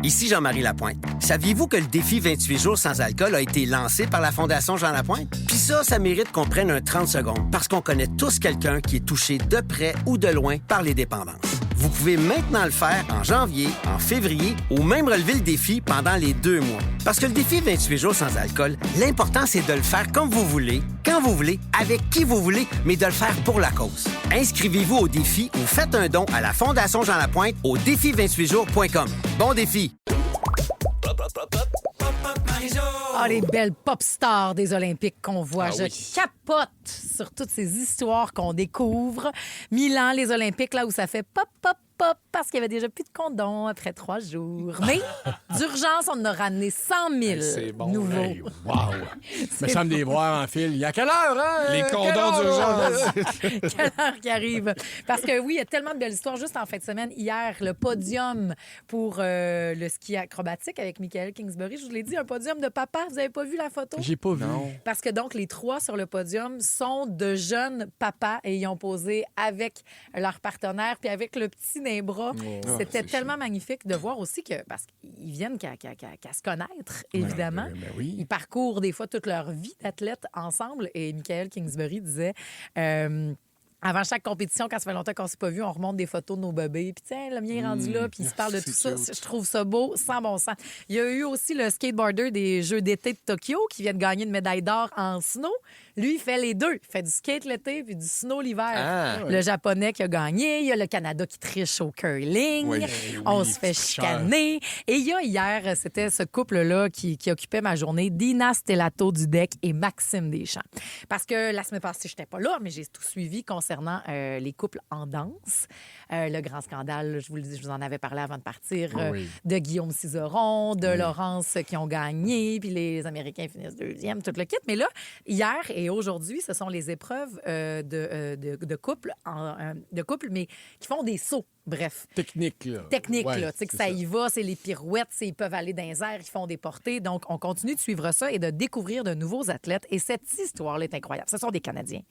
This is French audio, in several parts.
Ici Jean-Marie Lapointe. Saviez-vous que le défi 28 jours sans alcool a été lancé par la Fondation Jean Lapointe? Puis ça mérite qu'on prenne un 30 secondes parce qu'on connaît tous quelqu'un qui est touché de près ou de loin par les dépendances. Vous pouvez maintenant le faire en janvier, en février ou même relever le défi pendant les 2 mois. Parce que le défi 28 jours sans alcool, l'important, c'est de le faire comme vous voulez, quand vous voulez, avec qui vous voulez, mais de le faire pour la cause. Inscrivez-vous au défi ou faites un don à la Fondation Jean Lapointe au défi28jours.com. Bon défi! Ah, les belles pop stars des Olympiques qu'on voit. Je capote sur toutes ces histoires qu'on découvre. Milan, les Olympiques, là où ça fait pop, pop, pop, parce qu'il y avait déjà plus de condom après 3 jours. Mais d'urgence, on en a ramené 100 000 nouveaux. Hey, wow! Me semble des voir en fil. Il y a quelle heure, hein? Les condoms d'urgence. Quelle heure qui arrive. Parce que oui, il y a tellement de belles histoires. Juste en fin de semaine, hier, le podium pour le ski acrobatique avec Michael Kingsbury. Je vous l'ai dit, un podium de papa. Vous avez pas vu la photo? J'ai pas vu. Non. Parce que donc, les 3 sur le podium sont de jeunes papas et ils ont posé avec leur partenaire puis avec le petit dans les bras. C'était tellement magnifique de voir aussi que, parce qu'ils viennent qu'à se connaître, évidemment. Oui. Ils parcourent des fois toute leur vie d'athlète ensemble. Et Michael Kingsbury disait... avant chaque compétition, quand ça fait longtemps qu'on ne s'est pas vu, on remonte des photos de nos bébés. Puis tiens, le mien est rendu là, puis il se parle de tout ça. cute. Je trouve ça beau, sans bon sens. Il y a eu aussi le skateboarder des Jeux d'été de Tokyo qui vient de gagner une médaille d'or en snow. Lui, il fait les deux. Il fait du skate l'été puis du snow l'hiver. Ah. Le Japonais qui a gagné. Il y a le Canada qui triche au curling. Oui. On se fait chicaner. Et il y a hier, c'était ce couple-là qui occupait ma journée, Dina Stellato Dudek et Maxime Deschamps. Parce que la semaine passée, je n'étais pas là, mais j'ai tout suivi concernant les couples en danse. Le grand scandale, je vous en avais parlé avant de partir, de Guillaume Cizeron, de Laurence qui ont gagné, puis les Américains finissent 2e, tout le kit. Mais là, hier et aujourd'hui, ce sont les épreuves de couple, mais qui font des sauts. Bref. Technique, là. Technique, Ouais, là. Tu sais que c'est ça y va, c'est les pirouettes, ils peuvent aller dans les airs, ils font des portées. Donc, on continue de suivre ça et de découvrir de nouveaux athlètes. Et cette histoire-là est incroyable. Ce sont des Canadiens.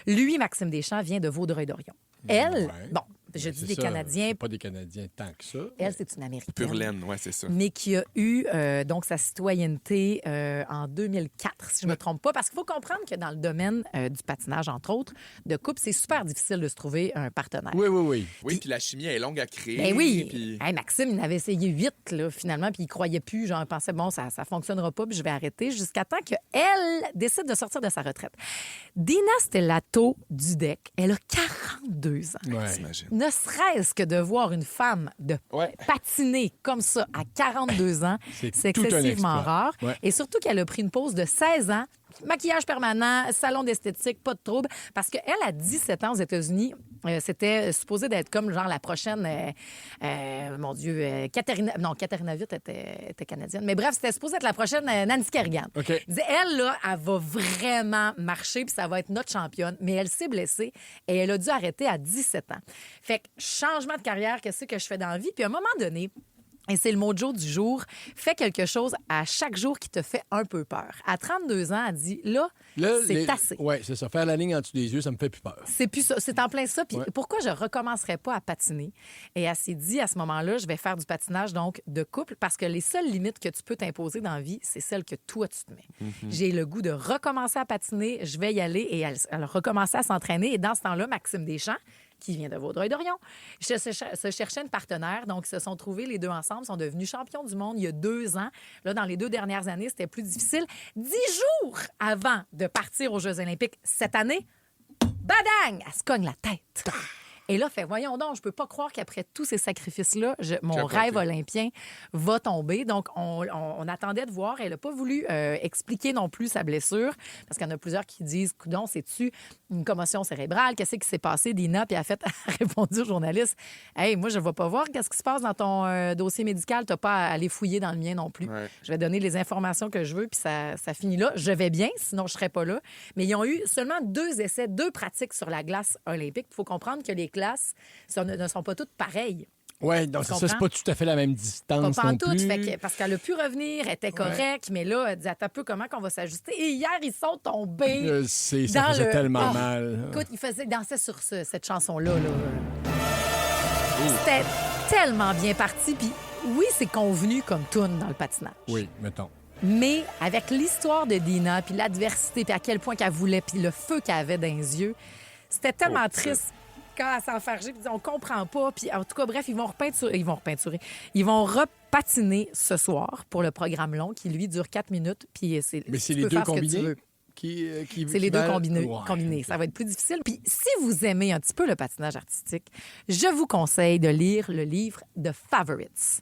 Lui, Maxime Deschamps, vient de Vaudreuil-Dorion. Elle, bon, je dis des Canadiens. C'est pas des Canadiens tant que ça. Elle, c'est une Américaine. Pure laine, oui, c'est ça. Mais qui a eu donc sa citoyenneté en 2004, si je ne me trompe pas. Parce qu'il faut comprendre que dans le domaine du patinage, entre autres, de couple, c'est super difficile de se trouver un partenaire. Oui. Oui, puis la chimie est longue à créer. Ben oui. Puis... Hey, Maxime, il en avait essayé 8, là, finalement, puis il croyait plus. Genre, il pensait, bon, ça fonctionnera pas, puis je vais arrêter, jusqu'à temps qu'elle décide de sortir de sa retraite. Dina Stellato Dudek, elle a 42 ans. Ouais. T'imagines. Ne serait-ce que de voir une femme patiner comme ça à 42 ans, c'est tout un excessivement exploit. rare. Ouais. Et surtout qu'elle a pris une pause de 16 ans. Maquillage permanent, salon d'esthétique, pas de trouble. Parce qu'elle, à 17 ans aux États-Unis, c'était supposé d'être comme genre la prochaine, mon Dieu, Katerina Witt était canadienne. Mais bref, c'était supposé être la prochaine Nancy Kerrigan. OK. Elle disait, elle, là, elle va vraiment marcher puis ça va être notre championne. Mais elle s'est blessée et elle a dû arrêter à 17 ans. Fait que changement de carrière, qu'est-ce que je fais dans la vie? Puis à un moment donné, et c'est le mojo du jour, fais quelque chose à chaque jour qui te fait un peu peur. À 32 ans, elle dit, là c'est assez. Oui, c'est ça. Faire la ligne en dessous des yeux, ça me fait plus peur. C'est plus ça. C'est en plein ça. Puis pourquoi je recommencerais pas à patiner? Et elle s'est dit, à ce moment-là, je vais faire du patinage, donc, de couple, parce que les seules limites que tu peux t'imposer dans la vie, c'est celles que toi, tu te mets. J'ai le goût de recommencer à patiner, je vais y aller. Et elle a recommencé à s'entraîner. Et dans ce temps-là, Maxime Deschamps, qui vient de Vaudreuil-Dorion, se cherchaient une partenaire. Donc, ils se sont trouvés les deux ensemble, sont devenus champions du monde il y a 2 ans. Là, dans les 2 dernières années, c'était plus difficile. 10 jours avant de partir aux Jeux olympiques cette année, badang! Elle se cogne la tête. Et là, fait, voyons donc, je peux pas croire qu'après tous ces sacrifices-là, mon rêve olympien va tomber. Donc, on attendait de voir. Elle n'a pas voulu expliquer non plus sa blessure, parce qu'il y en a plusieurs qui disent, coudonc, c'est-tu une commotion cérébrale? Qu'est-ce qui s'est passé, Dina? Puis elle a répondu au journaliste, hey, moi, je ne vais pas voir qu'est-ce qui se passe dans ton dossier médical. Tu n'as pas à aller fouiller dans le mien non plus. Ouais. Je vais donner les informations que je veux, puis ça finit là. Je vais bien, sinon je ne serais pas là. Mais ils ont eu seulement 2 essais, 2 pratiques sur la glace olympique. Il faut comprendre que les classes ne sont pas toutes pareilles. Oui, donc ça, c'est pas tout à fait la même distance Pas non pantoute, plus. parce qu'elle a pu revenir, elle était correcte, mais là, elle disait, attends un peu, comment qu'on va s'ajuster? Et hier, ils sont tombés. Je sais, ça dans faisait le- tellement Oh, mal. Écoute, ils dansaient sur cette chanson-là. Là. C'était tellement bien parti, puis oui, c'est convenu comme toune dans le patinage. Oui, mettons. Mais avec l'histoire de Dina, puis l'adversité, puis à quel point qu'elle voulait, puis le feu qu'elle avait dans les yeux, c'était tellement triste quand elle s'enfargeait, puis on comprend pas. Puis en tout cas, bref, ils vont repeinturer. Ils vont repatiner ce soir pour le programme long qui, lui, dure 4 minutes. Puis Mais c'est tu les peux deux faire ce que tu combinés? veux. C'est C'est les deux combinés. Ouais. Ça va être plus difficile. Puis si vous aimez un petit peu le patinage artistique, je vous conseille de lire le livre The Favorites.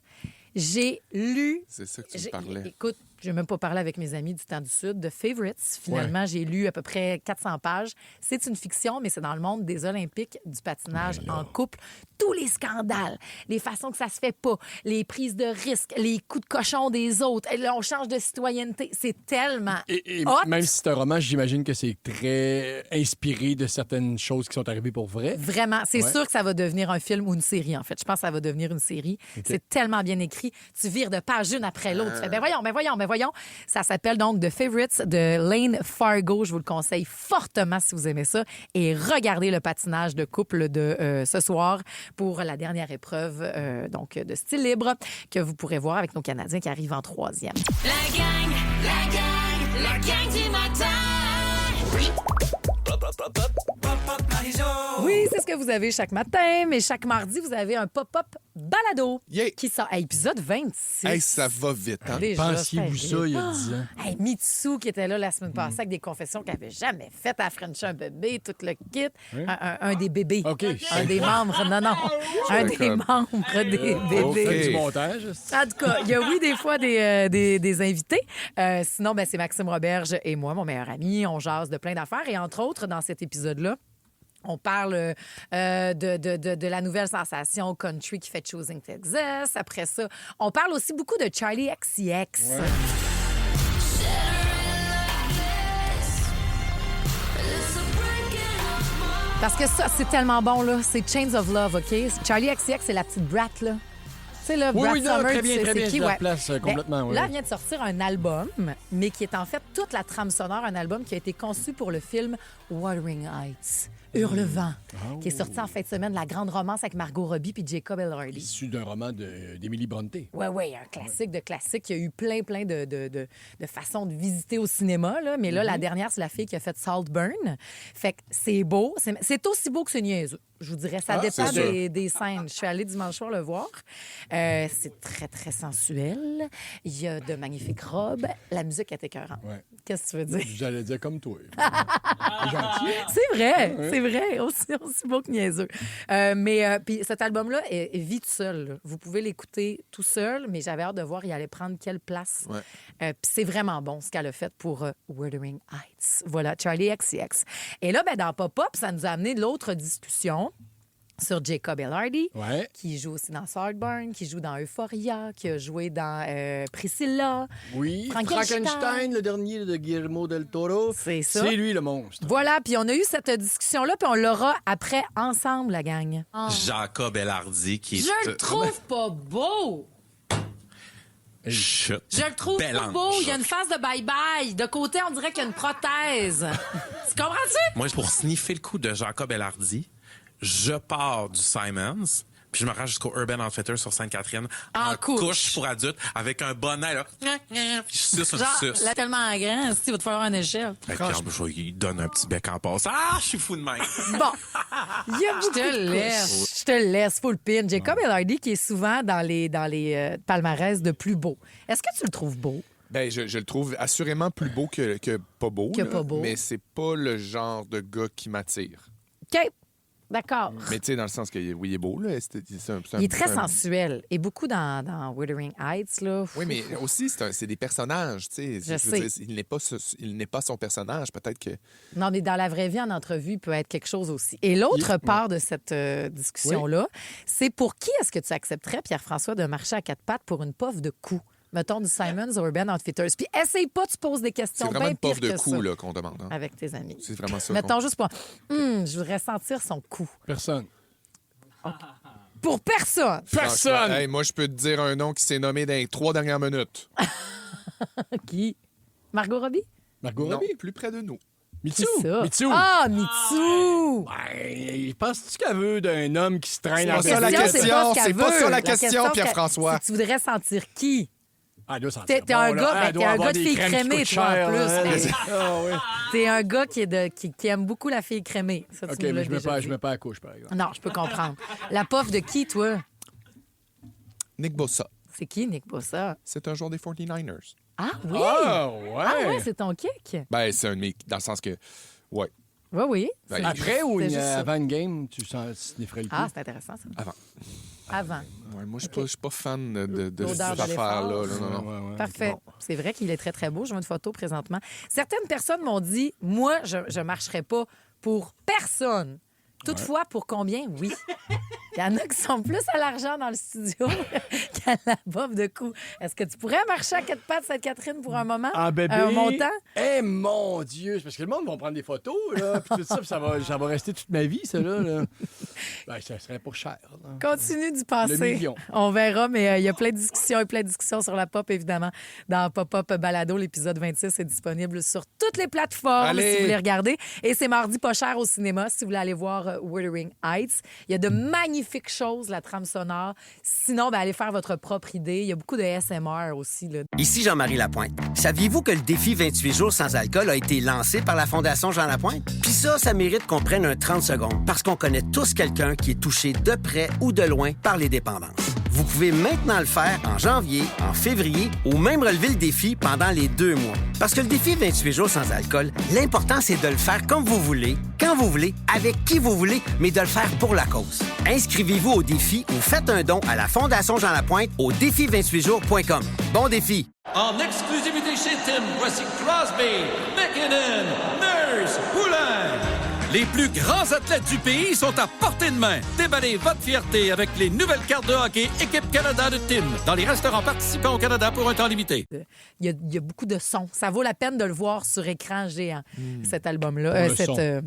J'ai lu... C'est ça que tu me parlais. Écoute, je n'ai même pas parlé avec mes amis du temps du Sud de Favorites. Finalement, j'ai lu à peu près 400 pages. C'est une fiction, mais c'est dans le monde des Olympiques, du patinage en couple. Tous les scandales, les façons que ça se fait pas, les prises de risques, les coups de cochon des autres. Et là, on change de citoyenneté. C'est tellement Et hot. même si c'est un roman, j'imagine que c'est très inspiré de certaines choses qui sont arrivées pour vrai. Vraiment, c'est Ouais. sûr que ça va devenir un film ou une série, en fait. Je pense que ça va devenir une série. C'est tellement bien écrit. Tu vires de page une après l'autre. Tu fais, ben voyons. Ça s'appelle donc The Favorites de Lane Fargo. Je vous le conseille fortement si vous aimez ça. Et regardez le patinage de couple de ce soir pour la dernière épreuve donc de style libre que vous pourrez voir avec nos Canadiens qui arrivent en 3e. La gang du matin. Oui, c'est ce que vous avez chaque matin, mais chaque mardi, vous avez un pop-up balado Yeah. qui sort à épisode 26. Hey, ça va vite, hein? Déjà, Pensiez-vous fait ça vite. il y a 10 ans? Hey, Mitsu qui était là la semaine passée avec des confessions qu'elle n'avait jamais faites à French un bébé, tout le kit. Un des bébés. OK. Un des membres. Non. Un des comme- membres des On bébés. fait du OK. montage. En tout cas, il y a oui des fois des invités. Sinon, ben, c'est Maxime Roberge et moi, mon meilleur ami. On jase de plein d'affaires. Et entre autres, dans cet épisode-là, on parle de la nouvelle sensation country qui fait Choosing Texas. Après ça, on parle aussi beaucoup de Charlie XCX. Parce que ça, c'est tellement bon, là. C'est Chains of Love, OK? Charlie XCX, c'est la petite Brat, là. Tu sais, là, Oui, Brad oui, non, Summer, très bien, c'est très bien, qui? je la Ouais. place complètement, Ben, oui. Là, elle vient de sortir un album, mais qui est en fait toute la trame sonore, un album qui a été conçu pour le film Wuthering Heights, Hurlevent, qui est sorti en fin de semaine, la grande romance avec Margot Robbie puis Jacob Elordi. Issu d'un roman d'Émilie Brontë. Oui, un classique de classique. Il y a eu plein de façons de visiter au cinéma, là. Mais là, la dernière, c'est la fille qui a fait Saltburn. Fait que c'est beau. C'est aussi beau que c'est niaiseux. Je vous dirais, ça dépend c'est sûr. des scènes. Je suis allée dimanche soir le voir. C'est très, très sensuel. Il y a de magnifiques robes. La musique est écœurante. Ouais. Qu'est-ce que tu veux dire? J'allais dire comme toi. C'est vrai, aussi beau que niaiseux. Mais puis cet album-là vit tout seul. Là. Vous pouvez l'écouter tout seul, mais j'avais hâte de voir il allait prendre quelle place. Ouais. Puis c'est vraiment bon ce qu'elle a fait pour Wuthering Heights. Voilà, Charlie XCX. Et là, ben, dans Pop-Up, ça nous a amené l'autre discussion sur Jacob Elordi, Ouais. qui joue aussi dans Saltburn, qui joue dans Euphoria, qui a joué dans Priscilla. Oui. Frankenstein. Frankenstein, le dernier de Guillermo del Toro. C'est ça. C'est lui le monstre. Voilà, puis on a eu cette discussion-là, puis on l'aura après ensemble, la gang. Jacob Elordi qui est... Je le trouve pas beau. Chut. Je le trouve Bel pas ange. beau. Il y a une face de bye-bye. De côté, on dirait qu'il y a une prothèse. Tu comprends-tu? Moi, pour sniffer le coup de Jacob Elordi, je pars du Simons, puis je me rends jusqu'au Urban Outfitters sur Sainte-Catherine En couche. couche pour adultes avec un bonnet, là. Puis je suce un Genre, suce. là, tellement grand, il va te falloir un échelle. Fait que, je lui donne un petit bec en passe. Ah, je suis fou de même. Bon, il y a beaucoup Je te laisse, full pin. Jacob Elordi, qui est souvent dans les palmarès de plus beau. Est-ce que tu le trouves beau? Ben, je le trouve assurément plus beau que pas beau. Que là, pas beau. Mais c'est pas le genre de gars qui m'attire. OK, d'accord. Mais tu sais, dans le sens que oui, il est beau, là. Il est très sensuel. Et beaucoup dans Wuthering Heights, là. Oui, mais aussi, c'est des personnages, tu sais. Je veux sais. dire, il n'est pas son personnage. Peut-être que... Non, mais dans la vraie vie, en entrevue, il peut être quelque chose aussi. Et l'autre part de cette discussion-là, c'est pour qui est-ce que tu accepterais, Pierre-François, de marcher à quatre pattes pour une pof de cou? Mettons du Simons ou Urban Outfitters. Puis essaye pas, tu poses des C'est questions vraiment bien une pof pires de que cou ça là, qu'on demande. Hein. avec tes amis. C'est vraiment ça. Mettons juste pour... je voudrais sentir son cou. Personne. Pour personne! Personne! Hey, moi, je peux te dire un nom qui s'est nommé dans les 3 dernières minutes. Qui? Margot Robbie? Margot Non, Robbie? plus près de nous. Mitsu! Qui ça? Mitsu! Ah, Mitsu! Ben, penses-tu qu'elle veut d'un homme qui se traîne C'est en pas ça la question, question, ce c'est qu'elle pas veut. ça la question, Pierre-François. Si tu voudrais sentir qui? Ah, elle doit sentir T'es un bon, là. gars, Elle ben, doit t'es un avoir gars de des fille crèmes qui crémée, coûtent toi, en cher, plus. là. Mais Ah, oui. t'es un gars qui aime beaucoup la fille crémée. Ça, tu OK, me l'as mais je déjà ne dit. mets pas à couche, par exemple. Non, je peux comprendre. La pof de qui, toi? Nick Bossa, C'est qui, Nick Bossa? c'est un joueur des 49ers. Ah oui? Ah, ouais! Ah ouais, c'est ton kick? Ben, c'est un de mes... Dans le sens que... Ouais. Oui, oui. Ben, C'est- Après ou c'est juste ça. avant une game, tu snifferais le coup? Ah, c'est intéressant, ça. Avant. Avant. Ouais, moi, je suis pas fan de L'odeur cette de l'effort. affaire-là. là, non, non. Ouais, ouais. Parfait. C'est vrai qu'il est très, très beau. Je vois une photo présentement. Certaines personnes m'ont dit, moi, je ne marcherai pas pour personne. Toutefois, pour combien? Oui. Il y en a qui sont plus à l'argent dans le studio qu'à la bof de cou. Est-ce que tu pourrais marcher à quatre pattes, Sainte-Catherine, pour un moment? En bébé. Un montant? Eh, mon Dieu! C'est parce que le monde va prendre des photos, là, puis tout ça, puis ça va rester toute ma vie, ça, là. Ben, ça serait pas cher. là. Continue d'y Le passer. million. On verra, mais il y a plein de discussions et plein de discussions sur la pop, évidemment. Dans Pop-Up Balado, l'épisode 26 est disponible sur toutes les plateformes Allez! si vous voulez regarder. Et c'est mardi pas cher au cinéma si vous voulez aller voir Wuthering Heights. Il y a de magnifiques choses, la trame sonore. Sinon, ben, allez faire votre propre idée. Il y a beaucoup de SMR aussi. Là. Ici Jean-Marie Lapointe. Saviez-vous que le défi 28 jours sans alcool a été lancé par la Fondation Jean Lapointe? Puis ça mérite qu'on prenne un 30 secondes parce qu'on connaît tous quelqu'un qui est touché de près ou de loin par les dépendances. Vous pouvez maintenant le faire en janvier, en février ou même relever le défi pendant les 2 mois. Parce que le défi 28 jours sans alcool, l'important, c'est de le faire comme vous voulez, quand vous voulez, avec qui vous voulez, mais de le faire pour la cause. Inscrivez-vous au défi ou faites un don à la Fondation Jean Lapointe au défi28jours.com. Bon défi! En exclusivité chez Tim, voici Crosby, McKinnon, Nurse, Poulain. Les plus grands athlètes du pays sont à portée de main. Déballez votre fierté avec les nouvelles cartes de hockey Équipe Canada de Tim dans les restaurants participants au Canada pour un temps limité. Il y a beaucoup de sons. Ça vaut la peine de le voir sur écran géant, cet album-là. Pour le son.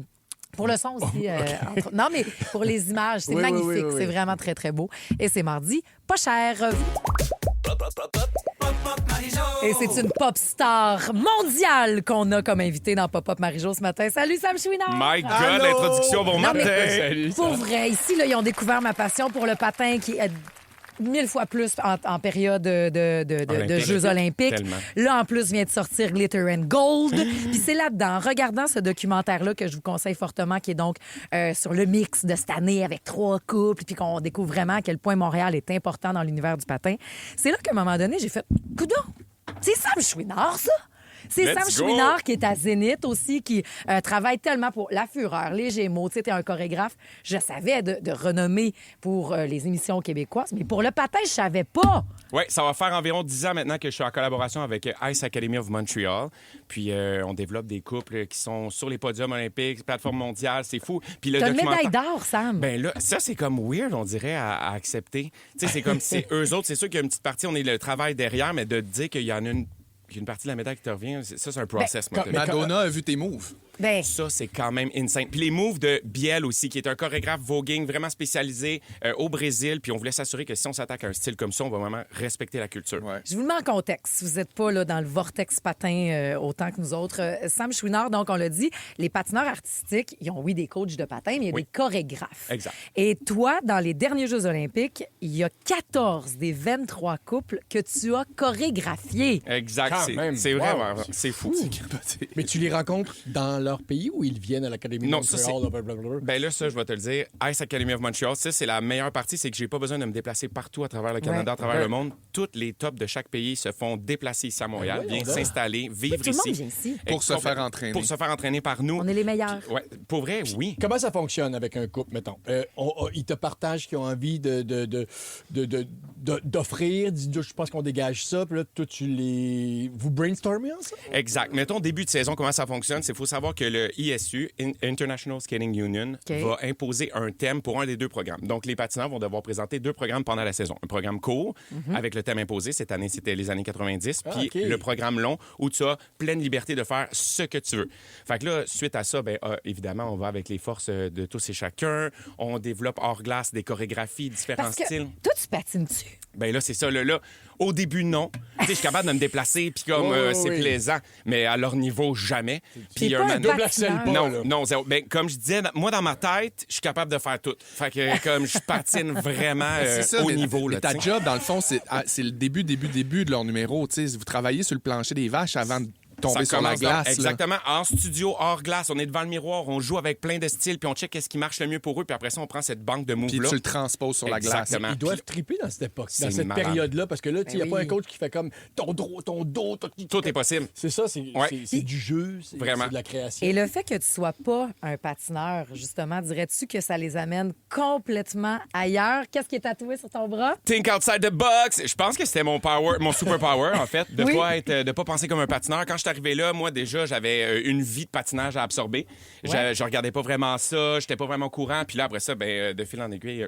Pour le son aussi. Non, mais pour les images, c'est Oui, oui, magnifique. oui, oui, oui. C'est vraiment très, très beau. Et c'est mardi, pas cher. Et c'est une pop star mondiale qu'on a comme invitée dans Pop-Up Marie-Jo ce matin. Salut, Sam Chouinard! My God, Allô? l'introduction, bon Non, mais- matin! Salut, ça. Pour vrai, ici, là, ils ont découvert ma passion pour le patin qui est 1000 fois plus en période de Olympique. Jeux olympiques. Tellement. Là, en plus, vient de sortir Glitter and Gold. Puis c'est là-dedans, en regardant ce documentaire-là que je vous conseille fortement, qui est donc sur le mix de cette année avec 3 couples, puis qu'on découvre vraiment à quel point Montréal est important dans l'univers du patin. C'est là qu'à un moment donné, j'ai fait « Coudon, c'est Sam Chouinard, ça! » C'est Let's Sam go! Chouinard qui est à Zénith aussi, qui travaille tellement pour La Fureur, Les Gémeaux. Tu sais, t'es un chorégraphe. Je savais de renommée pour les émissions québécoises, mais pour le patin, je savais pas. Oui, ça va faire environ 10 ans maintenant que je suis en collaboration avec Ice Academy of Montreal. Puis on développe des couples qui sont sur les podiums olympiques, plateforme mondiale, c'est fou. Puis le T'as une documentaire... médaille d'or, Sam. Ben là, ça, c'est comme weird, on dirait, à accepter. Tu sais, c'est comme si eux autres, c'est sûr qu'il y a une petite partie, on est le travail derrière, mais de dire qu'il y en a une partie de la médaille qui te revient, ça, c'est un process. moi, mais- Madonna a vu tes moves. Ben, Ça, c'est quand même insane. Puis les moves de Biel aussi, qui est un chorégraphe voguing vraiment spécialisé au Brésil. Puis on voulait s'assurer que si on s'attaque à un style comme ça, on va vraiment respecter la culture. Ouais. je vous le mets en contexte. Si vous n'êtes pas là, dans le vortex patin autant que nous autres. Sam Chouinard, donc, on l'a dit, les patineurs artistiques, ils ont, oui, des coachs de patin, mais il y a Oui. des chorégraphes. Exact. Et toi, dans les derniers Jeux olympiques, il y a 14 des 23 couples que tu as chorégraphiés. Exact. Quand C'est même. c'est Wow. vraiment, c'est fou. Mais tu les rencontres dans leur pays ou ils viennent à l'Académie de Non, ça, Montréal? Blablabla? Ben là, ça, je vais te le dire. Ice Academy of Montreal, ça, c'est la meilleure partie, c'est que j'ai pas besoin de me déplacer partout à travers le Canada, Ouais. à travers Ouais. le monde. Toutes les tops de chaque pays se font déplacer ici à Montréal, Ben viennent voyons donc. s'installer, vivre Tout le monde ici. vient ici. Pour se faire entraîner. Pour se faire entraîner par nous. On est les meilleurs. Puis, ouais, pour vrai, oui. Comment ça fonctionne avec un couple, mettons? Ils te partagent qu'ils ont envie d'offrir. Je pense qu'on dégage ça. Puis là, toi, vous brainstormez ensemble? Exact. Mettons, début de saison, comment ça fonctionne? Il faut savoir que le ISU, International Skating Union, OK. va imposer un thème pour un des 2 programmes. Donc, les patineurs vont devoir présenter 2 programmes pendant la saison. Un programme court, avec le thème imposé. Cette année, c'était les années 90. Ah, Puis OK. le programme long, où tu as pleine liberté de faire ce que tu veux. Fait que là, suite à ça, ben, évidemment, on va avec les forces de tous et chacun. On développe hors glace des chorégraphies, différents Parce que styles. toi, tu patines-tu? Ben là, c'est ça. Là, au début, non. sais, je suis capable de me déplacer, puis comme c'est plaisant. Mais à leur niveau, jamais. Puis T'es pas un Double axel pas, là. non, zéro. Ben, comme je disais, moi, dans ma tête, je suis capable de faire tout. Fait que comme je patine vraiment C'est ça, au mais- niveau. mais Là, ta tu sais. job, dans le fond, c'est le début de leur numéro. Tu sais, vous travaillez sur le plancher des vaches avant de tomber Ça sur la commence glace. là. Exactement. En studio, hors glace, on est devant le miroir, on joue avec plein de styles, puis on check qu'est-ce qui marche le mieux pour eux, puis après ça, on prend cette banque de Puis moves-là. tu le transposes sur la glace. Exactement. Ils doivent triper dans cette époque, C'est dans cette malade. période-là, parce que là, il n'y a Ben pas oui. un coach qui fait comme ton dos. Tout est possible. C'est ça, c'est Ouais. c'est du jeu, c'est Vraiment. c'est de la création. Et le fait que tu sois pas un patineur, justement, dirais-tu que ça les amène complètement ailleurs? Qu'est-ce qui est tatoué sur ton bras? Think outside the box. Je pense que c'était mon super power, en fait, de Oui. de pas penser comme un patineur. Quand je suis arrivé là, moi, déjà, j'avais une vie de patinage à absorber. Ouais. Je regardais pas vraiment ça, j'étais pas vraiment au courant. Puis là, après ça, de fil en aiguille.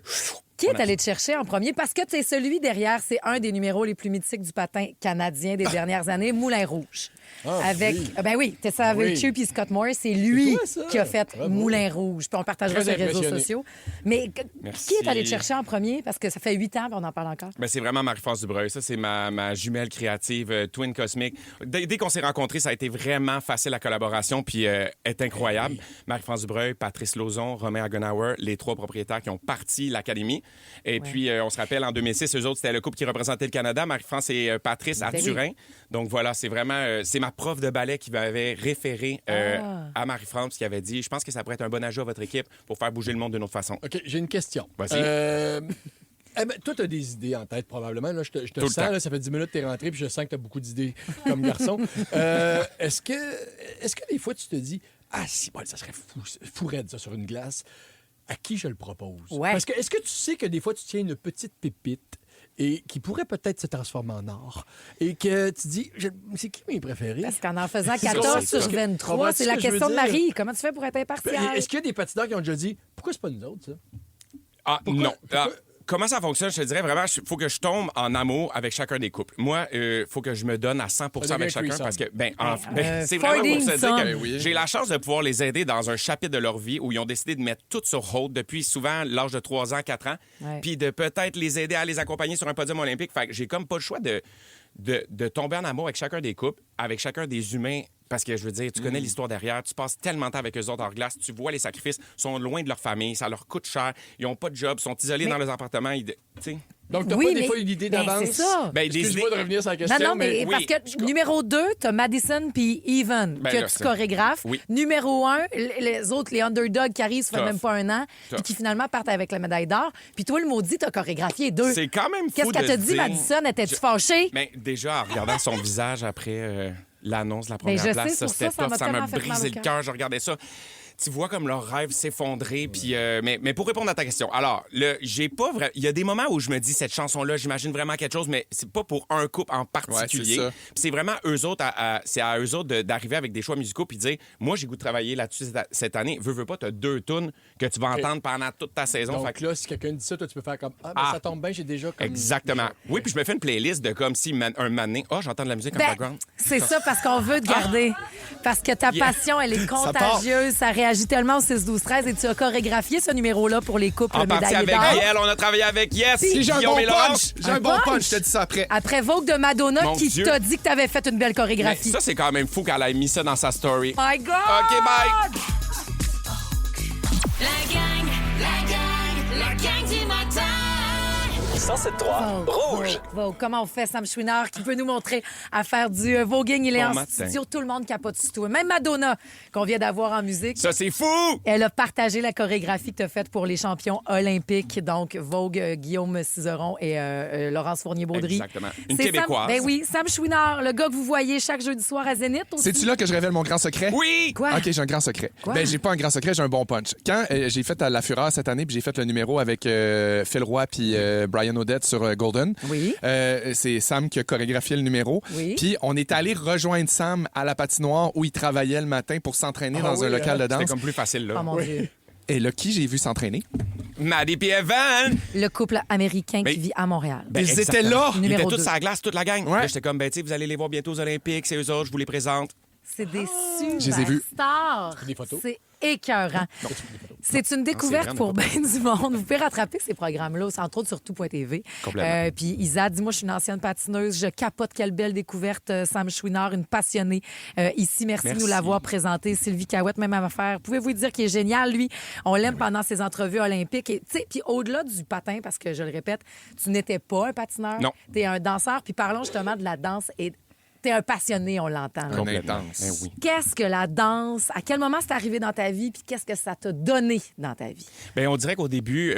Qui est allé te chercher en premier? Parce que tu es celui derrière, c'est un des numéros les plus mythiques du patin canadien des dernières années, Moulin Rouge. Avec, oui. Ben oui, t'es ça avec Oui. Chup et Scott Moore, c'est lui toi, ça? qui a fait Bravo. Moulin Rouge. Puis on partagera Très sur les réseaux impressionné. sociaux. Mais Merci. qui est allé te chercher en premier? Parce que ça fait 8 ans, puis on en parle encore. Ben, c'est vraiment Marie-France Dubreuil. Ça, c'est ma jumelle créative, twin cosmique. Dès qu'on s'est rencontrés, ça a été vraiment facile la collaboration, puis est incroyable. Marie-France Dubreuil, Patrice Lauzon, Romain Hagenauer, les 3 propriétaires qui ont parti l'Académie. Et puis, on se rappelle, en 2006, eux autres, c'était le couple qui représentait le Canada, Marie-France et Patrice à Ben oui. Turin. Donc voilà, c'est vraiment... c'est ma prof de ballet qui m'avait référé à Marie-France, qui avait dit, je pense que ça pourrait être un bon ajout à votre équipe pour faire bouger le monde d'une autre façon. OK, j'ai une question. Vas-y. Toi, tu as des idées en tête, probablement. Là, je te Tout le sens, temps. là, ça fait 10 minutes que tu es rentré, puis je sens que tu as beaucoup d'idées comme garçon. Est-ce que des fois, tu te dis, si, bon, ça serait fou raide, ça, sur une glace, à qui je le propose? Ouais. Parce que est-ce que tu sais que des fois, tu tiens une petite pépite et qui pourrait peut-être se transformer en or et que tu dis, c'est qui mes préférés? Parce qu'en faisant C'est 14 ça. sur 23, Comprends-tu c'est ce la que je veux question de dire? Marie. Comment tu fais pour être impartial? Est-ce qu'il y a des patineurs qui ont déjà dit, pourquoi c'est pas nous autres, ça? Ah, Pourquoi- non. pourquoi- Ah, comment ça fonctionne? Je te dirais vraiment, il faut que je tombe en amour avec chacun des couples. Moi, il faut que je me donne à 100 Ça avec devient chacun threesome. parce que, c'est 40 vraiment pour se dire some. que Oui. j'ai la chance de pouvoir les aider dans un chapitre de leur vie où ils ont décidé de mettre tout sur hold depuis souvent l'âge de 3 ans, 4 ans, Ouais. puis de peut-être les aider à les accompagner sur un podium olympique. Fait que j'ai comme pas le choix de tomber en amour avec chacun des couples, avec chacun des humains. Parce que, je veux dire, tu connais l'histoire derrière, tu passes tellement de temps avec eux autres hors glace, tu vois les sacrifices, ils sont loin de leur famille, ça leur coûte cher, ils n'ont pas de job, ils sont isolés dans leurs appartements. Tu sais. Donc, t'as Oui, pas des mais- fois une idée ben, d'avance? c'est ça. Ben, des Excuse-moi idées- de revenir sur la question, Non, mais oui. parce que numéro 2, t'as Madison puis Even, Ben que là, tu c'est- chorégraphes. Oui. Numéro 1, les autres, les underdogs qui arrivent, ça fait Tough. même pas un an, puis qui finalement partent avec la médaille d'or. Puis toi, le maudit, t'as chorégraphié 2. C'est quand même fou Qu'est-ce qu'elle de t'a dit, dire- Madison? Étais-tu fâchée? Ben, déjà, en regardant son visage après l'annonce de la première je place, sais, ça, pour c'était ça, ça tough. m'a Ça m'a tellement fait mal brisé au le cœur. cœur. Je regardais ça. Tu vois comme leur rêve s'effondrer. Puis, mais pour répondre à ta question, alors, j'ai pas vrai. Il y a des moments où je me dis, cette chanson-là, j'imagine vraiment quelque chose, mais c'est pas pour un couple en particulier. Ouais, c'est ça. Puis c'est vraiment eux autres, c'est à eux autres d'arriver avec des choix musicaux puis de dire, moi, j'ai goût de travailler là-dessus cette année. Veux pas, t'as 2 tunes que tu vas entendre pendant toute ta saison. Fait Donc que- là, si quelqu'un dit ça, toi, tu peux faire comme, ça tombe bien, j'ai déjà comme... Exactement. Oui, puis je me fais une playlist de comme si un matin, j'entends de la musique en Ben, background. c'est ça, parce qu'on veut te garder. Parce que ta Yeah. passion, elle est contagieuse. Ça réagit tellement au 6-12-13 et tu as chorégraphié ce numéro-là pour les couples En partie médaillés avec d'or. Yel, on a travaillé avec Yes, Puis j'ai un Guillaume bon et Laurence. punch! J'ai un Un bon punch? punch, je te dis ça après. Après Vogue de Madonna, Mon qui Dieu. t'a dit que tu avais fait une belle Mais chorégraphie. ça, c'est quand même fou qu'elle ait mis ça dans sa story. My God! OK, bye! La gang du matin. 107.3 Rouge. Vogue. Comment on fait, Sam Chouinard, qui peut nous montrer à faire du voguing? Il est Bon en matin. studio. Tout le monde capote sur toi. Même Madonna, qu'on vient d'avoir en musique. Ça, c'est fou! Elle a partagé la chorégraphie que tu as faite pour les champions olympiques, donc Vogue, Guillaume Cizeron et Laurence Fournier-Baudry. Exactement. Une C'est Québécoise. Ben oui, Sam Chouinard, le gars que vous voyez chaque jeudi soir à Zénith aussi. C'est-tu là que je révèle mon grand secret? Oui! Quoi? OK, j'ai un grand secret. Quoi? Ben, j'ai pas un grand secret, j'ai un bon punch. Quand j'ai fait La Fureur cette année, puis j'ai fait le numéro avec Phil Roy puis Brian Odette sur Golden. Oui. C'est Sam qui a chorégraphié le numéro. Oui. Puis on est allé rejoindre Sam à la patinoire où il travaillait le matin pour s'entraîner dans un local de C'était danse. comme plus facile, là. Oh mon Dieu. Et là, qui j'ai vu s'entraîner? Maddie puis Evan! Le couple américain Mais- qui vit à Montréal. Ben, Ils exactement. étaient là! Ils Numéro étaient tous 2. sur la glace, toute la gang. Ouais. Là, j'étais comme, ben, tu sais, vous allez les voir bientôt aux Olympiques, c'est eux autres, je vous les présente. C'est des Je les ai vus. superstars. Des photos? C'est écœurant. C'est une c'est découverte vrai, pour bien du monde. Vous pouvez rattraper ces programmes-là, entre autres sur tout.tv. Complètement. Puis Isa dit, moi, je suis une ancienne patineuse. Je capote. Quelle belle découverte. Sam Chouinard, une passionnée. Ici, merci de nous l'avoir présenté. Sylvie Cahouette, même affaire. Pouvez-vous dire qu'il est génial, lui? On l'aime pendant ses entrevues olympiques. Et, puis au-delà du patin, parce que je le répète, tu n'étais pas un patineur. Non. Tu es un danseur. Puis parlons justement de la danse. Et t'es un passionné, on l'entend. là. Un intense. Ben oui. Qu'est-ce que la danse? À quel moment c'est arrivé dans ta vie? Puis qu'est-ce que ça t'a donné dans ta vie? Bien, on dirait qu'au début,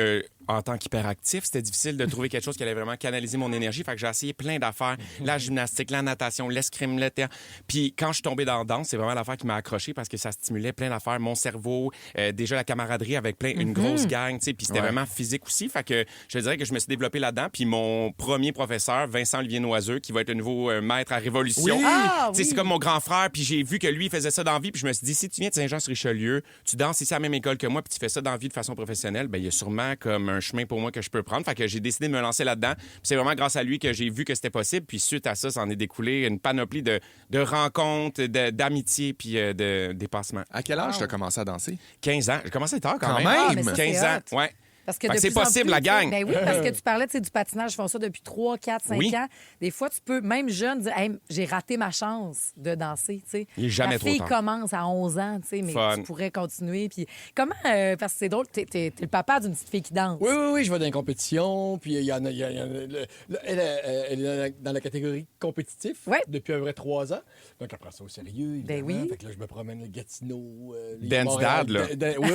en tant qu'hyperactif, c'était difficile de trouver quelque chose qui allait vraiment canaliser mon énergie. Fait que j'ai essayé plein d'affaires. La gymnastique, la natation, l'escrime, le théâtre. Puis quand je suis tombé dans la danse, c'est vraiment l'affaire qui m'a accroché parce que ça stimulait plein d'affaires. Mon cerveau, déjà la camaraderie avec une grosse gang, tu sais. Puis c'était vraiment physique aussi. Fait que je dirais que je me suis développé là-dedans. Puis mon premier professeur, Vincent-Olivier Noiseux, qui va être le nouveau maître à Révolution. Oui! Ah, Tu sais, oui. c'est comme mon grand frère. Puis j'ai vu que lui, il faisait ça dans la vie. Puis je me suis dit, si tu viens de Saint-Jean-sur-Richelieu, tu danses ici à la même école que moi, puis tu fais ça dans la vie de façon professionnelle, bien, il y a sûrement comme un chemin pour moi que je peux prendre. Fait que j'ai décidé de me lancer là-dedans. Puis c'est vraiment grâce à lui que j'ai vu que c'était possible. Puis suite à ça, ça en est découlé une panoplie de rencontres, d'amitié, puis de dépassements. À quel âge t'as commencé à danser? 15 ans. J'ai commencé tard quand Quand même. même! Ah, mais ça, 15 c'est ans, hot. ouais. Parce que Fait de que c'est plus en possible, plus, la gang. Ben oui, parce que tu parlais du patinage, ils font ça depuis 3, 4, 5 Oui. ans. Des fois, tu peux, même jeune, dire hey, j'ai raté ma chance de danser. Tu sais. Il est jamais la trop fille tard. commence à 11 ans, tu sais, mais Fun. tu pourrais continuer. Puis comment, parce que c'est drôle, t'es le papa d'une petite fille qui danse. Oui, je vais dans les compétitions, puis il y en a, elle est dans la catégorie compétitif Ouais. depuis à peu près 3 ans. Donc, elle prend ça au sérieux, Ben évidemment. oui. Fait que là, je me promène le Gatineau, les Dance Montréal. dad, là. Oui.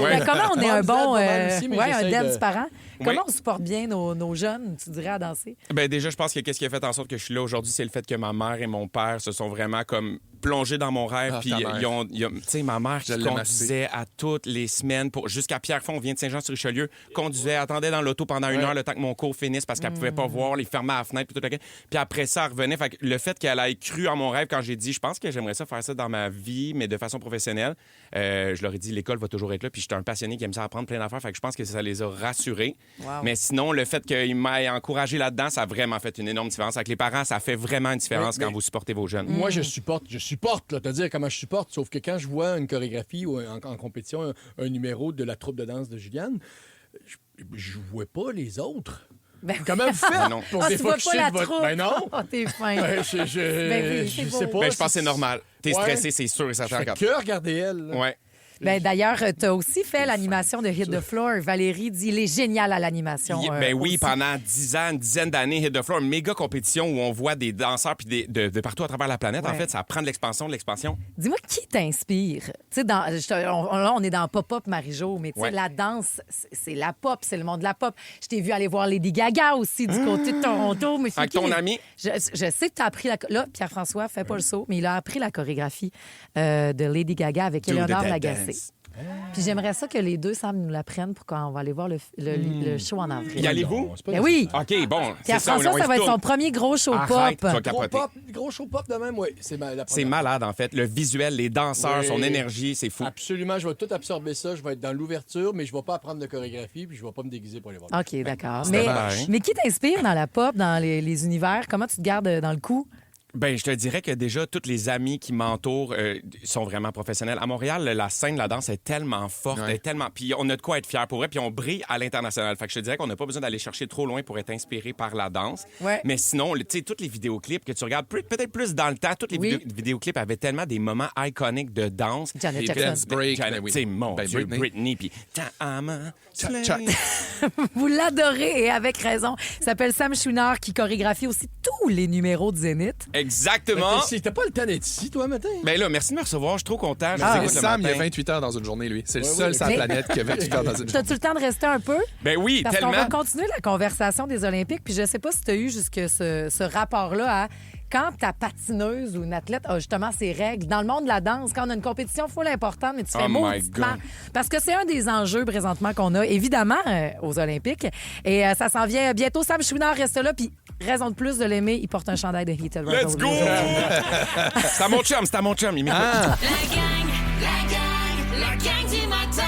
Ben, comment on est un Dance dad, bon pas mal aussi, mais un j'essaie dance de- parent? Oui. Comment on supporte bien nos jeunes, tu dirais, à danser? Ben déjà, je pense que qu'est-ce qui a fait en sorte que je suis là aujourd'hui, c'est le fait que ma mère et mon père se sont vraiment comme plongés dans mon rêve. Ah, Puis ta mère. tu sais, ma mère qui Je l'aime conduisait à toutes les semaines jusqu'à Pierrefonds, on vient de Saint-Jean-sur-Richelieu, conduisait, attendait dans l'auto pendant 1 heure le temps que mon cours finisse parce qu'elle pouvait pas voir, les fermait à la fenêtre, puis tout le temps. Puis après ça, elle revenait. Fait que le fait qu'elle ait cru en mon rêve quand j'ai dit, je pense que j'aimerais ça faire ça dans ma vie, mais de façon professionnelle, je leur ai dit, l'école va toujours être là. Puis j'étais un passionné qui aime ça apprendre plein d'affaires. Fait que je pense que ça les a rassurés. Wow. Mais sinon, le fait qu'il m'ait encouragé là-dedans, ça a vraiment fait une énorme différence. Avec les parents, ça fait vraiment une différence Mais- quand vous supportez vos jeunes. Moi, je supporte, là, te dire comment je supporte, sauf que quand je vois une chorégraphie ou en compétition, un numéro de la troupe de danse de Juliane, je vois pas les autres. Ben, Comment vous faites non. pour Ah, tu vois défocher pas la de votre... troupe? Ben non! Oh, t'es fin. Je oui, c'est sais beau. pas. Ben, je pense que c'est normal. T'es Ouais. stressé, c'est sûr et Je certain. fais quand- que regarder elle. là. Ouais. Ben, d'ailleurs, tu as aussi fait l'animation de Hit the Floor. Valérie dit il est génial à l'animation. Ben oui, aussi. pendant 10 ans, une dizaine d'années, Hit the Floor, une méga compétition où on voit des danseurs puis de partout à travers la planète. Ouais. En fait, ça prend de l'expansion. Dis-moi, qui t'inspire? Tu sais, là, on est dans pop-up, Marie-Jo, mais tu sais, Ouais. la danse, c'est la pop, c'est le monde de la pop. Je t'ai vu aller voir Lady Gaga aussi du côté de Toronto. Mais Avec ton ami? Je sais que tu as appris la... Là, Pierre-François, fais pas le saut, mais il a appris la chorégraphie de Lady Gaga avec Do the Éléonore dead Lagacé. dance. Puis j'aimerais ça que les deux, Sam, nous l'apprennent pour quand on va aller voir le show en avril. Y allez-vous? Non, c'est pas Ben oui! OK, bon. c'est Pierre-François, on ça va être retourne. son premier gros show Arrête, tu vas pop. Gros capoter. pop, gros show pop de même, oui. C'est la C'est première. malade, en fait. Le visuel, les danseurs, Oui. son énergie, c'est fou. Absolument, je vais tout absorber ça. Je vais être dans l'ouverture, mais je vais pas apprendre de chorégraphie, puis je vais pas me déguiser pour aller voir. OK, d'accord. C'était bien. Mais qui t'inspire dans la pop, dans les univers? Comment tu te gardes dans le coup? Ben, je te dirais que déjà, tous les amis qui m'entourent sont vraiment professionnels. À Montréal, la scène de la danse est tellement forte, Ouais. elle est tellement... Puis on a de quoi être fiers pour vrai, puis on brille à l'international. Fait que je te dirais qu'on n'a pas besoin d'aller chercher trop loin pour être inspiré par la danse. Ouais. Mais sinon, tu sais, tous les vidéoclips que tu regardes, peut-être plus dans le temps, tous les Oui. vidéoclips avaient tellement des moments iconiques de danse. Janet Les Jackson. dance break. Janet, ben oui. Tu sais, mon Ben, Dieu, Britney. Britney, puis... Vous l'adorez et avec raison. Il s'appelle Sam Chouinard qui chorégraphie aussi tous les numéros de Zénith. Exactement. T'as pas le temps d'être ici, toi, matin? Ben là, merci de me recevoir, je suis trop content. Je Ah, vous écoute le Sam, il y a matin. 28 heures dans une journée, lui. C'est le Ouais, seul ouais, sur la mais- planète qui a 28 heures dans une journée. T'as-tu le temps de rester un peu? Ben oui, Parce qu'on tellement. va continuer la conversation des Olympiques. Puis je sais pas si tu as eu jusque ce rapport-là à quand ta patineuse ou une athlète a justement ses règles. Dans le monde de la danse, quand on a une compétition full importante, mais tu fais Oh my mauditement. God. Parce que c'est un des enjeux présentement qu'on a, évidemment, aux Olympiques. Et ça s'en vient bientôt. Sam Chouinard reste là. Puis raison de plus de l'aimer, il porte un chandail de Heated Let's go! C'est à mon chum, c'est à mon chum. Il m'écoute. Ah! La gang du matin.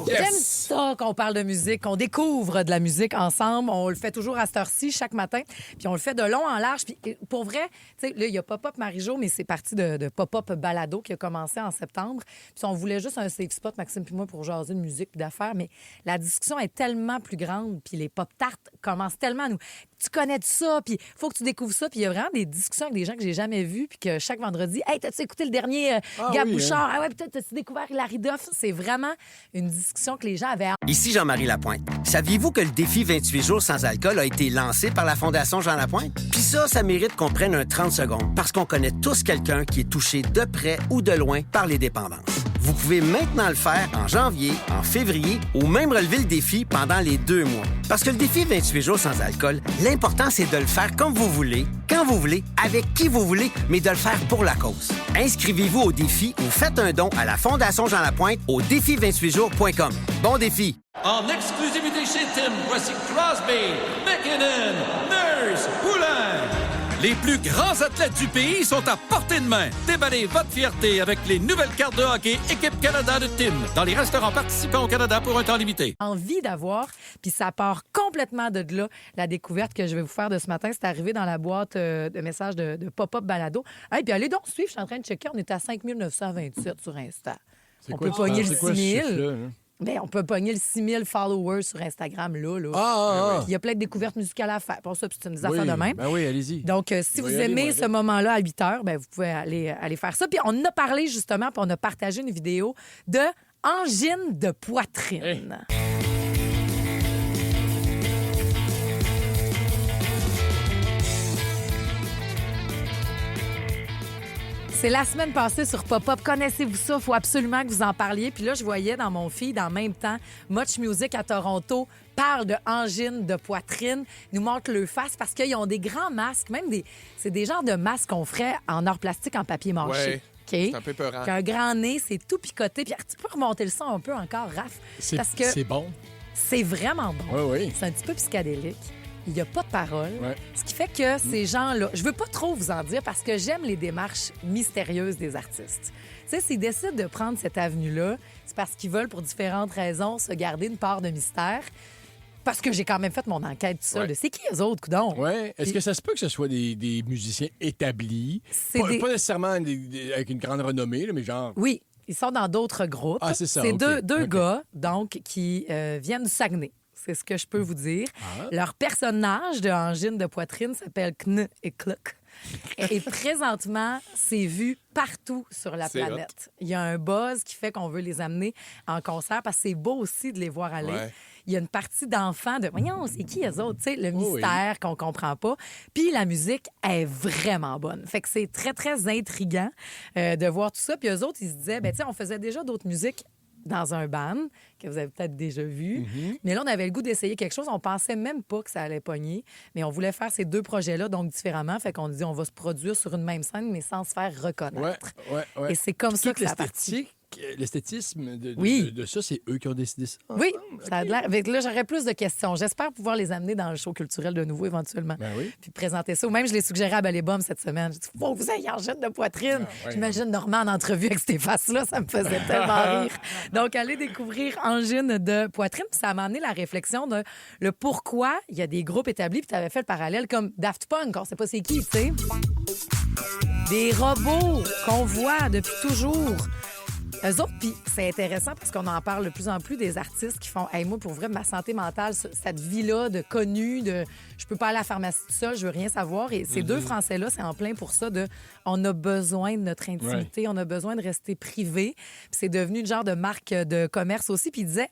Yes! ça qu'on parle de musique, qu'on découvre de la musique ensemble. On le fait toujours à cette heure-ci, chaque matin. Puis on le fait de long en large. Puis pour vrai, tu sais, là, il y a Pop-Up Marie-Jo, mais c'est parti de Pop-Up Balado qui a commencé en septembre. Puis on voulait juste un safe spot, Maxime puis moi, pour jaser de musique puis d'affaires. Mais la discussion est tellement plus grande. Puis les pop-tarts commencent tellement à nous... Tu connais de ça, puis faut que tu découvres ça. Puis il y a vraiment des discussions avec des gens que j'ai jamais vus, puis que chaque vendredi, « Hey, t'as-tu écouté le dernier Gab Bouchard? Ah ouais, puis t'as-tu découvert Larry Duff? » C'est vraiment une discussion que les gens avaient... Ici Jean-Marie Lapointe. Saviez-vous que le défi 28 jours sans alcool a été lancé par la Fondation Jean Lapointe? Puis ça mérite qu'on prenne un 30 secondes, parce qu'on connaît tous quelqu'un qui est touché de près ou de loin par les dépendances. Vous pouvez maintenant le faire en janvier, en février ou même relever le défi pendant les 2 mois. Parce que le défi 28 jours sans alcool, l'important, c'est de le faire comme vous voulez, quand vous voulez, avec qui vous voulez, mais de le faire pour la cause. Inscrivez-vous au défi ou faites un don à la Fondation Jean Lapointe au défi28jours.com. Bon défi! En exclusivité chez Tim, voici Crosby, McKinnon, Nurse, Poulain. Les plus grands athlètes du pays sont à portée de main. Déballez votre fierté avec les nouvelles cartes de hockey Équipe Canada de Tim dans les restaurants participants au Canada pour un temps limité. Envie d'avoir, puis ça part complètement de là. La découverte que je vais vous faire de ce matin, c'est arrivé dans la boîte de messages de Pop-Up Balado. Hey, puis allez donc suivre, je suis en train de checker, on est à 5927 sur Insta. On peut pogner le 6000. Mais on peut pogner le 6000 followers sur Instagram, là. Il y a plein de découvertes musicales à faire. Pour ça, c'est une affaire de même. Ben oui, allez-y. Donc, si vous aimez ce moment-là à 8 heures, ben, vous pouvez aller faire ça. Puis on en a parlé, justement, puis on a partagé une vidéo de angine de poitrine. Hey. C'est la semaine passée sur Pop-Up. Connaissez-vous ça? Il faut absolument que vous en parliez. Puis là, je voyais dans mon feed, en même temps, Much Music à Toronto parle de angine de poitrine, nous montre le face parce qu'ils ont des grands masques, c'est des genres de masques qu'on ferait en or plastique, en papier mâché. Ouais. Okay. C'est un peu peurant. Qu'un grand nez, c'est tout picoté. Puis tu peux remonter le son un peu encore, Raph. Parce que c'est bon. c'est vraiment bon. Oui. C'est un petit peu psychédélique. Il n'y a pas de parole. Ouais. Ce qui fait que ces gens-là... Je veux pas trop vous en dire parce que j'aime les démarches mystérieuses des artistes. Tu sais, s'ils décident de prendre cette avenue-là, c'est parce qu'ils veulent, pour différentes raisons, se garder une part de mystère. Parce que j'ai quand même fait mon enquête tout seul. Ouais. C'est qui eux autres, coudonc? Oui. Est-ce que ça se peut que ce soit des musiciens établis? Pas nécessairement avec une grande renommée, là, mais genre... Oui, ils sont dans d'autres groupes. Ah, c'est ça. C'est okay. deux gars, donc, qui viennent du Saguenay. C'est ce que je peux vous dire. Leur personnage de angine de poitrine s'appelle Kn et Cluck. Et présentement, c'est vu partout sur la planète. Il y a un buzz qui fait qu'on veut les amener en concert parce que c'est beau aussi de les voir aller. Ouais. Il y a une partie d'enfants de « Voyons, c'est qui eux autres? » Tu sais, le mystère qu'on comprend pas. Puis la musique est vraiment bonne. Fait que c'est très, très intriguant de voir tout ça. Puis eux autres, ils se disaient, ben tu sais, on faisait déjà d'autres musiques dans un band que vous avez peut-être déjà vu. Mais là, on avait le goût d'essayer quelque chose. On pensait même pas que ça allait pogner. Mais on voulait faire ces deux projets-là, donc différemment. Fait qu'on dit, on va se produire sur une même scène, mais sans se faire reconnaître. Ouais. Et c'est comme ça que ça partit. L'esthétisme de ça, c'est eux qui ont décidé ça. Oui, ça a l'air. Là, j'aurais plus de questions. J'espère pouvoir les amener dans le show culturel de nouveau éventuellement. Ben oui. Puis présenter ça. Ou même, je l'ai suggéré à Ballet-Bum cette semaine. J'ai dit, faut que vous ayez angine de poitrine. J'imagine Normand en entrevue avec ces faces-là. Ça me faisait tellement rire. Donc, allez découvrir angine de poitrine. Puis ça m'a amené la réflexion de le pourquoi il y a des groupes établis. Puis tu avais fait le parallèle comme Daft Punk. On sait pas c'est qui, tu sais. Des robots qu'on voit depuis toujours. Eux autres, puis c'est intéressant parce qu'on en parle de plus en plus des artistes qui font « Hey, moi, pour vrai, ma santé mentale, cette vie-là de connu, de je peux pas aller à la pharmacie tout seul, je veux rien savoir. » Et ces deux Français-là, c'est en plein pour ça de on a besoin de notre intimité, on a besoin de rester privé. Puis c'est devenu une genre de marque de commerce aussi. Puis ils disaient,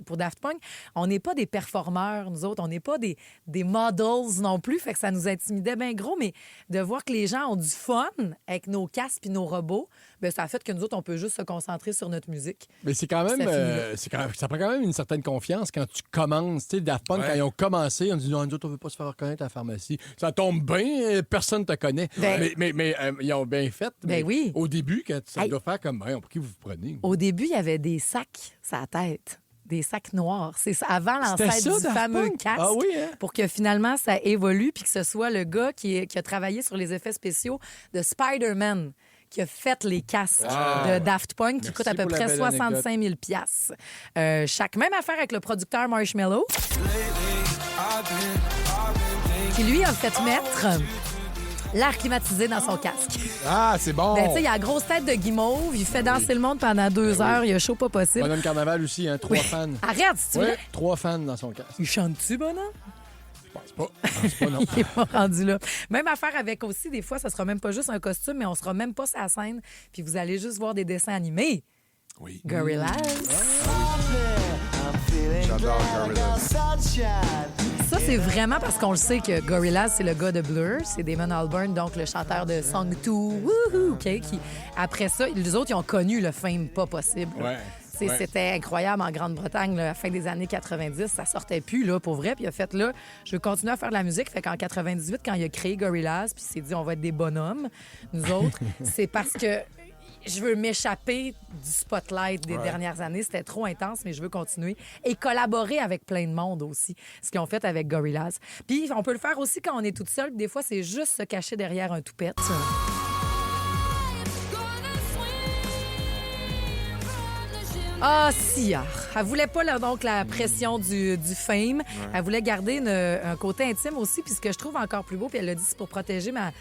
pour Daft Punk, on n'est pas des performeurs, nous autres, on n'est pas des models non plus, fait que ça nous intimidait bien gros, mais de voir que les gens ont du fun avec nos casques puis nos robots, bien, ça a fait que nous autres, on peut juste se concentrer sur notre musique. Mais c'est quand même, ça prend quand même une certaine confiance quand tu commences. Tu sais, Daft Punk, quand ils ont commencé, on dit non, nous autres, on ne veut pas se faire reconnaître à la pharmacie. Ça tombe bien, personne ne te connaît. Mais ils ont bien fait. Ben oui. Au début, quand ça doit faire comme, pour qui vous vous prenez? Au début, il y avait des sacs sur la tête. Des sacs noirs. C'est avant l'ancêtre du fameux casque. Ah oui, hein? Pour que finalement, ça évolue puis que ce soit le gars qui a travaillé sur les effets spéciaux de Spider-Man qui a fait les casques de Daft Punk, qui coûtent à peu pour la près belle 65 000 chaque. Même affaire avec le producteur Marshmello, qui lui a fait mettre l'air climatisé dans son casque. Ah, c'est bon. Ben, tu sais, il a la grosse tête de guimauve, il fait danser le monde pendant 2 heures, il a chaud pas possible. Bonhomme Carnaval aussi, hein, 3 fans. Arrête, si tu Oui, veux. 3 fans dans son casque. Il chante-tu, bonhomme? Je pense pas, non. Il est pas rendu là. Même affaire avec aussi, des fois, ça sera même pas juste un costume, mais on sera même pas sur la scène, puis vous allez juste voir des dessins animés. Oui. Gorillaz. J'adore Gorillaz. Ça, c'est vraiment parce qu'on le sait que Gorillaz, c'est le gars de Blur, c'est Damon Albarn, donc le chanteur de Song 2, wouhou, OK, qui, après ça, les autres, ils ont connu le fame pas possible. Ouais. C'était incroyable en Grande-Bretagne, là, à la fin des années 90. Ça sortait plus, là, pour vrai. Puis il a fait, là, je veux continuer à faire de la musique. Fait qu'en 98, quand il a créé Gorillaz, puis il s'est dit, on va être des bonhommes, nous autres, c'est parce que je veux m'échapper du spotlight des dernières années. C'était trop intense, mais je veux continuer. Et collaborer avec plein de monde aussi, ce qu'ils ont fait avec Gorillaz. Puis on peut le faire aussi quand on est toute seule. Des fois, c'est juste se cacher derrière un toupette. Ah, Sia. Elle voulait pas donc la pression du fame. Elle voulait garder un côté intime aussi. Puis ce que je trouve encore plus beau, puis elle l'a dit, c'est pour protéger ma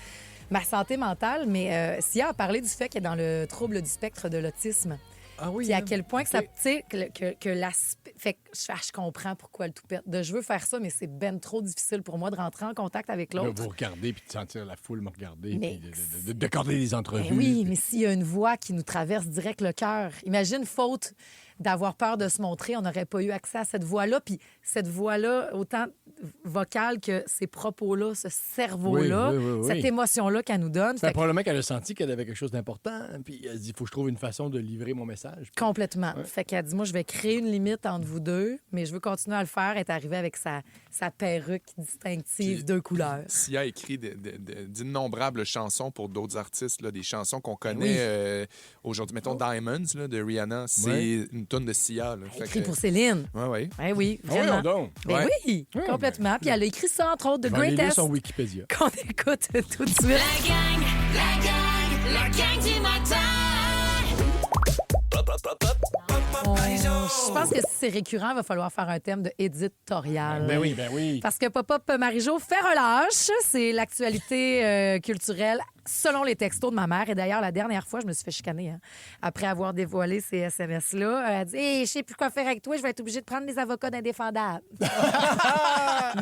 santé mentale. Mais Sia a parlé du fait qu'elle est dans le trouble du spectre de l'autisme. Ah oui. Puis à quel point que ça, tu sais, que l'aspect. Fait que je comprends pourquoi le toupette. Je veux faire ça, mais c'est ben trop difficile pour moi de rentrer en contact avec Là, l'autre. vous regarder puis de sentir la foule me regarder, Mais- puis d'accorder des entrevues. Ben oui, puis- mais s'il y a une voix qui nous traverse direct le cœur, imagine, faute d'avoir peur de se montrer, on n'aurait pas eu accès à cette voix-là. Puis cette voix-là, autant vocale que ces propos-là, ce cerveau-là, Oui. cette émotion-là qu'elle nous donne. C'est Fait que probablement qu'elle a senti qu'elle avait quelque chose d'important, puis elle dit, il faut que je trouve une façon de livrer mon message. complètement. Fait qu'elle dit, moi, je vais créer une limite entre vous deux, mais je veux continuer à le faire. Elle est arrivée avec sa perruque distinctive, Puis- 2 couleurs. Sia a écrit d'innombrables chansons pour d'autres artistes, là, des chansons qu'on connaît aujourd'hui. Mettons Diamonds là, de Rihanna, c'est Ouais. une tonne de Sia. Là. Elle a écrit pour Céline. Ouais. Ben oui, Ah oui, vraiment. donc. Ben Ouais. oui, complètement. Puis elle a écrit ça, entre autres, The Je vais aller lire Greatest, son Wikipédia. qu'on écoute tout de suite. La gang du matin. Je pense que si c'est récurrent, il va falloir faire un thème de éditorial. Ben oui. Parce que Pop-Up Marie-Jo fait relâche. C'est l'actualité culturelle selon les textos de ma mère. Et d'ailleurs, la dernière fois, je me suis fait chicaner. Hein, après avoir dévoilé ces SMS-là. Elle a dit hey, je sais plus quoi faire avec toi, je vais être obligée de prendre des avocats d'indéfendables.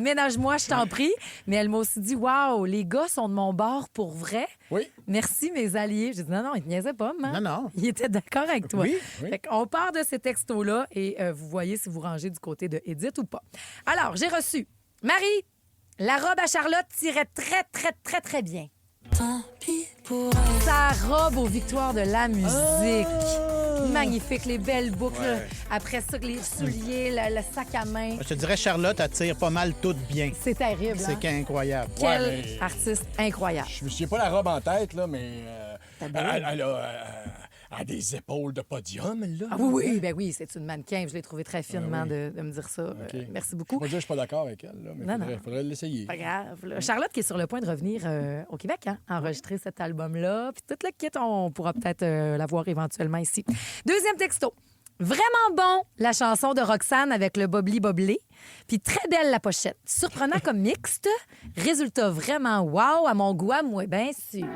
Ménage-moi, je t'en prie. Mais elle m'a aussi dit waouh, les gars sont de mon bord pour vrai. Oui. Merci, mes alliés. J'ai dit non, ils te niaisaient pas, man. Non. Ils étaient d'accord avec toi. Oui. Fait qu'on part de ces textos-là et vous voyez si vous rangez du côté de Edith ou pas. Alors, j'ai reçu Marie. La robe à Charlotte tirait très bien. Sa robe aux victoires de la musique. Magnifique, les belles boucles. Après ça, les souliers, le sac à main. Je te dirais, Charlotte, elle tire pas mal toutes bien. C'est terrible. Hein? C'est incroyable. Quel Ouais, mais- artiste incroyable. Je me souviens pas la robe en tête, là, mais belle. elle a des épaules de podium, là. Ah oui, ben oui, c'est une mannequin. Je l'ai trouvé très finement de me dire ça. OK. Merci beaucoup. Moi, je suis pas d'accord avec elle, là, mais Non, faudrait l'essayer. Pas grave. Là, Charlotte qui est sur le point de revenir au Québec, hein, enregistrer cet album-là. Puis toute la kit, on pourra peut-être la voir éventuellement ici. Deuxième texto. Vraiment bon, la chanson de Roxane avec le Bobli Boblé. Puis très belle la pochette. Surprenant comme mixte. Résultat vraiment wow à mon goût, à moi, bien sûr.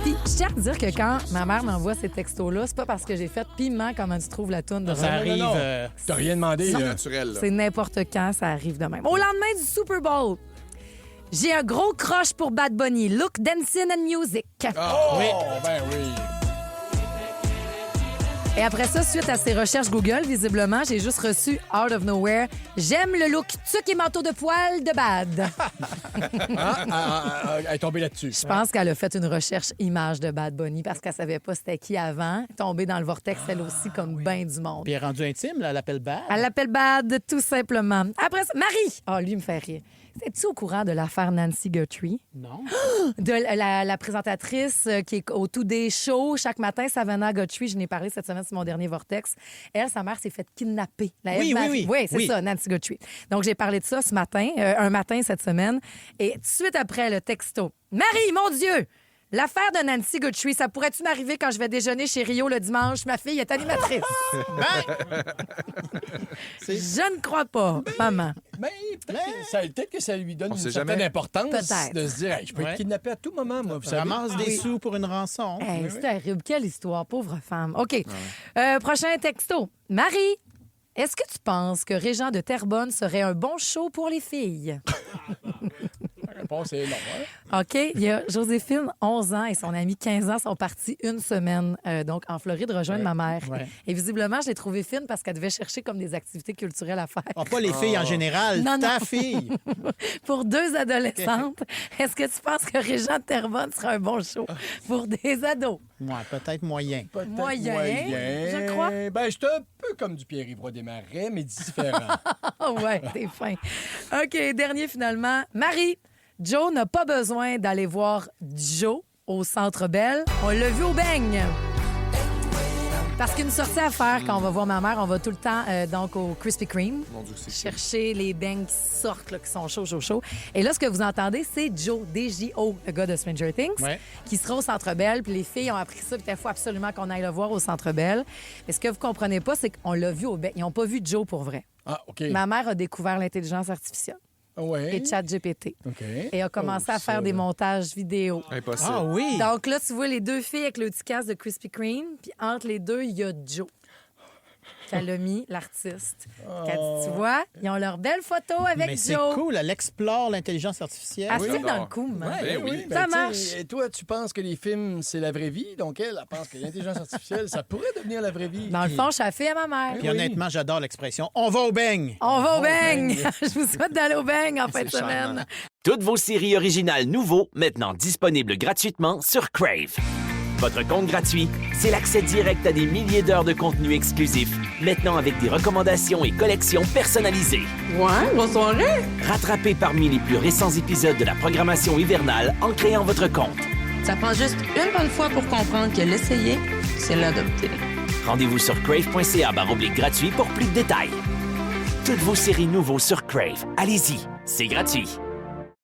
Puis je tiens à te dire que quand ma mère m'envoie ces textos-là, c'est pas parce que j'ai fait piment comment tu trouves la toune de Ça Roxane. arrive. T'as rien demandé, C'est là. naturel. Là. C'est n'importe quand, ça arrive de même. Au lendemain du Super Bowl, j'ai un gros crush pour Bad Bunny. Look, Dancing and Music. Oh, ben oui. Et après ça, suite à ses recherches Google, visiblement, j'ai juste reçu Out of Nowhere. J'aime le look tuc et manteau de poil de Bad. Elle est tombée là-dessus. Je pense qu'elle a fait une recherche image de Bad Bunny parce qu'elle savait pas c'était qui avant. Tombée dans le vortex, elle aussi, comme ben du monde. Puis elle est rendue intime, là, elle l'appelle Bad. Elle l'appelle Bad, tout simplement. Après ça, Marie! Ah, lui, il me fait rire. Es-tu au courant de l'affaire Nancy Guthrie? Non. De la présentatrice qui est au tout des shows chaque matin, Savannah Guthrie, je n'ai parlé cette semaine, c'est mon dernier vortex. Elle, sa mère s'est faite kidnapper. Oui, c'est ça, Nancy Guthrie. Donc, j'ai parlé de ça ce matin, un matin cette semaine. Et tout de suite après, le texto. Marie, mon Dieu! L'affaire de Nancy Guthrie, ça pourrait-tu m'arriver quand je vais déjeuner chez Rio le dimanche? Ma fille est animatrice. Je ne crois pas, maman. Mais peut-être que ça lui donne une certaine importance de se dire, je peux être kidnappé à tout moment, moi. Ça ramasse des sous pour une rançon. C'est terrible. Quelle histoire, pauvre femme. OK. Prochain texto. Marie, est-ce que tu penses que Régent de Terrebonne serait un bon show pour les filles? La réponse est non. Hein? OK. Il y a Joséphine, 11 ans, et son amie, 15 ans, sont partis une semaine donc en Floride rejoindre ma mère. Ouais. Et visiblement, je l'ai trouvée fine parce qu'elle devait chercher comme des activités culturelles à faire. Pas les filles en général, ta fille. Pour 2 adolescentes, est-ce que tu penses que Régent de Terrebonne sera un bon show pour des ados? Ouais, peut-être moyen. Moyen, je crois. Ben, je suis un peu comme du Pierre-Yves Desmarais, mais différent. Ouais, t'es fin. OK, dernier finalement. Marie, Joe n'a pas besoin d'aller voir Joe au Centre Bell. On l'a vu au beigne. Parce qu'une sortie à faire quand on va voir ma mère, on va tout le temps donc au Krispy Kreme. Mon Dieu, c'est chercher les beignes qui sortent, là, qui sont chauds. Et là, ce que vous entendez, c'est Joe, D-J-O, le gars de Stranger Things, qui sera au Centre Bell. Puis les filles ont appris ça, puis il faut absolument qu'on aille le voir au Centre Bell. Mais ce que vous comprenez pas, c'est qu'on l'a vu au beigne. Ils n'ont pas vu Joe pour vrai. Ah, OK. Ma mère a découvert l'intelligence artificielle. Ouais. Et ChatGPT. OK. Et a commencé à faire des montages vidéo. Impossible. Ah oui! Donc là, tu vois les 2 filles avec le petit casque de Krispy Kreme, puis entre les 2, il y a Joe. Qu'elle a mis, l'artiste. Tu vois, ils ont leur belle photo avec Mais Joe. c'est cool, elle explore l'intelligence artificielle. Assez dans le coup, man. Oui, ça ben, marche. Et toi, tu penses que les films, c'est la vraie vie. Donc, elle pense que l'intelligence artificielle, ça pourrait devenir la vraie vie. Dans le fond, je suis la fille à ma mère. Puis honnêtement, j'adore l'expression « on va au beigne ». On va au beigne. Je vous souhaite d'aller au beigne en fin de semaine. Toutes vos séries originales nouveaux, maintenant disponibles gratuitement sur Crave. Votre compte gratuit, c'est l'accès direct à des milliers d'heures de contenu exclusif, maintenant avec des recommandations et collections personnalisées. Ouais, bonne soirée! Rattrapez parmi les plus récents épisodes de la programmation hivernale en créant votre compte. Ça prend juste une bonne fois pour comprendre que l'essayer, c'est l'adopter. Rendez-vous sur crave.ca/gratuit pour plus de détails. Toutes vos séries nouveaux sur Crave. Allez-y, c'est gratuit.